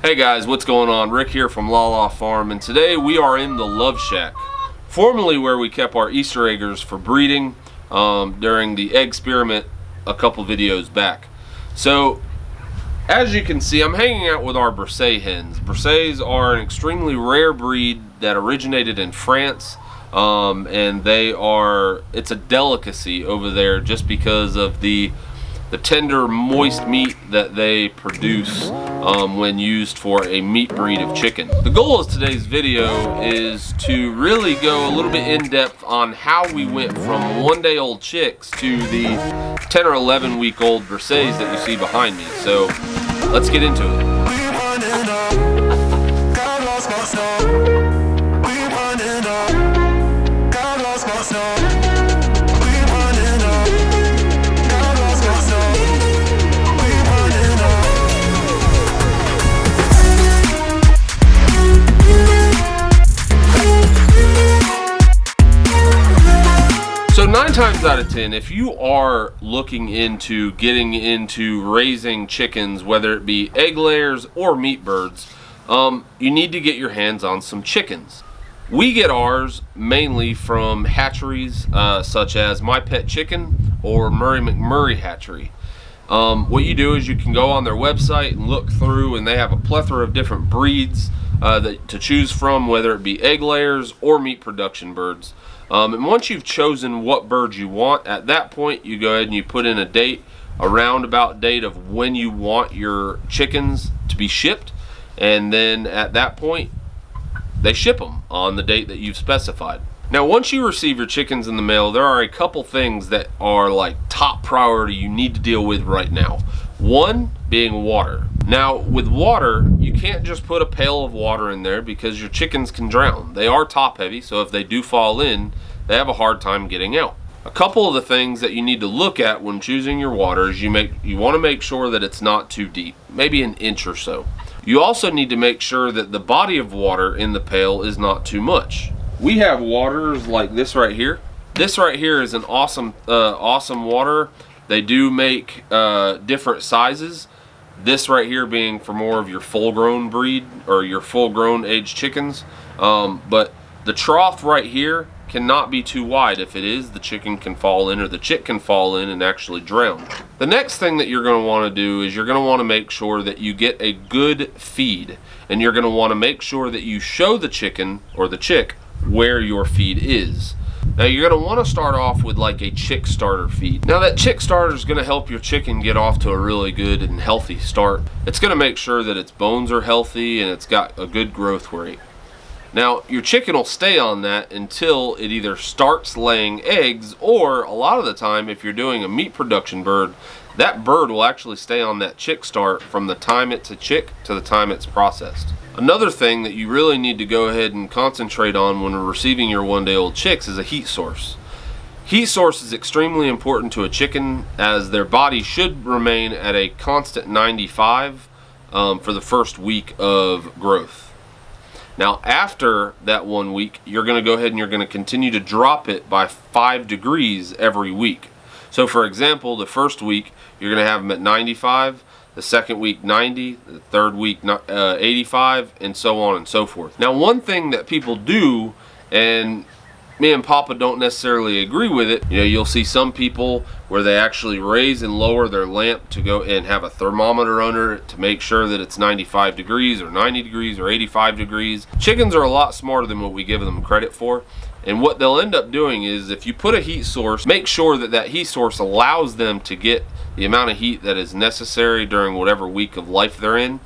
Hey guys, what's going on? Rick here from LaLa Farm, and today we are in the Love Shack, formerly where we kept our Easter eggers for breeding during the egg experiment a couple videos back. So as you can see, I'm hanging out with our Brisset hens. Brissets are an extremely rare breed that originated in France, and it's a delicacy over there just because of the tender, moist meat that they produce when used for a meat breed of chicken. The goal of today's video is to really go a little bit in depth on how we went from 1-day-old chicks to the 10 or 11 week old Brissets that you see behind me. So let's get into it. So 9 times out of 10, if you are looking into getting into raising chickens, whether it be egg layers or meat birds, you need to get your hands on some chickens. We get ours mainly from hatcheries such as My Pet Chicken or Murray McMurray Hatchery. What you do is you can go on their website and look through, and they have a plethora of different breeds to choose from, whether it be egg layers or meat production birds. And once you've chosen what birds you want, at that point you go ahead and you put in a date, a roundabout date of when you want your chickens to be shipped, and then at that point they ship them on the date that you've specified. Now once you receive your chickens in the mail, there are a couple things that are like top priority you need to deal with right now. One being water. Now with water, you can't just put a pail of water in there because your chickens can drown. They are top heavy, so if they do fall in, they have a hard time getting out. A couple of the things that you need to look at when choosing your water is you want to make sure that it's not too deep, maybe an inch or so. You also need to make sure that the body of water in the pail is not too much. We have waters like this right here. This right here is an awesome water. They do make different sizes. This right here being for more of your full-grown breed or your full-grown age chickens. But the trough right here cannot be too wide. If it is, the chicken can fall in, or the chick can fall in and actually drown. The next thing that you're going to want to do is you're going to want to make sure that you get a good feed, and you're going to want to make sure that you show the chicken or the chick where your feed is. Now you're going to want to start off with like a chick starter feed. Now that chick starter is going to help your chicken get off to a really good and healthy start. It's going to make sure that its bones are healthy and it's got a good growth rate. Now your chicken will stay on that until it either starts laying eggs, or a lot of the time if you're doing a meat production bird, that bird will actually stay on that chick start from the time it's a chick to the time it's processed. Another thing that you really need to go ahead and concentrate on when receiving your 1-day-old chicks is a heat source. Heat source is extremely important to a chicken, as their body should remain at a constant 95 for the first week of growth. Now after that 1 week, you're going to go ahead and you're going to continue to drop it by 5 degrees every week. So for example, the first week you're going to have them at 95, the second week 90, the third week 85, and so on and so forth. Now one thing that people do, and me and Papa don't necessarily agree with it, you'll see some people where they actually raise and lower their lamp to go and have a thermometer under it to make sure that it's 95 degrees or 90 degrees or 85 degrees. Chickens are a lot smarter than what we give them credit for. And what they'll end up doing is, if you put a heat source, make sure that that heat source allows them to get the amount of heat that is necessary during whatever week of life they're in.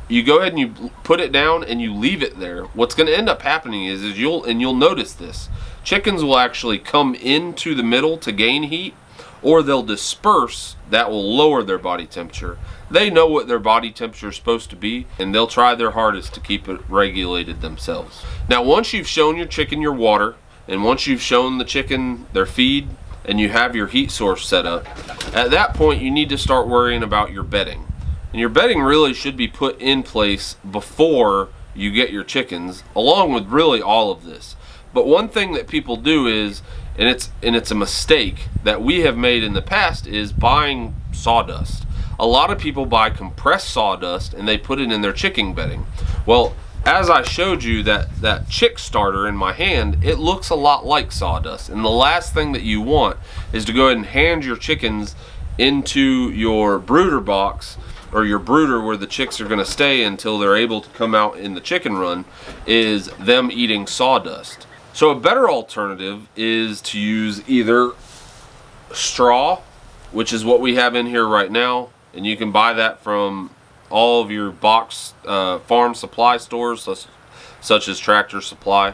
You go ahead and you put it down and you leave it there. What's going to end up happening is you'll notice this. Chickens will actually come into the middle to gain heat, or they'll disperse. That will lower their body temperature. They know what their body temperature is supposed to be, and they'll try their hardest to keep it regulated themselves. Now once you've shown your chicken your water, and once you've shown the chicken their feed, and you have your heat source set up, at that point you need to start worrying about your bedding. And your bedding really should be put in place before you get your chickens, along with really all of this. But one thing that people do is, and it's a mistake that we have made in the past, is buying sawdust. A lot of people buy compressed sawdust and they put it in their chicken bedding. Well, as I showed you that chick starter in my hand, it looks a lot like sawdust. And the last thing that you want is to go ahead and hand your chickens into your brooder box, or your brooder where the chicks are going to stay until they're able to come out in the chicken run, is them eating sawdust. So a better alternative is to use either straw, which is what we have in here right now, and you can buy that from all of your box farm supply stores such as Tractor Supply,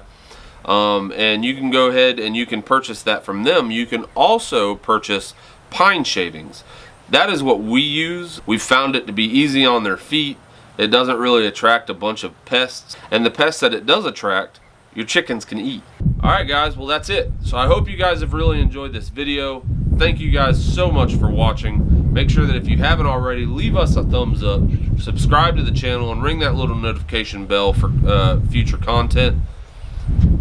and you can go ahead and you can purchase that from them. You can also purchase pine shavings. That is what we use. We found it to be easy on their feet. It doesn't really attract a bunch of pests, and the pests that it does attract, your chickens can eat. Alright guys, well that's it. So I hope you guys have really enjoyed this video. Thank you guys so much for watching. Make sure that if you haven't already, leave us a thumbs up, subscribe to the channel, and ring that little notification bell for future content.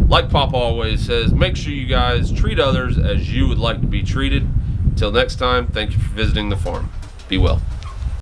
Like Papa always says, make sure you guys treat others as you would like to be treated. Until next time, thank you for visiting the farm. Be well.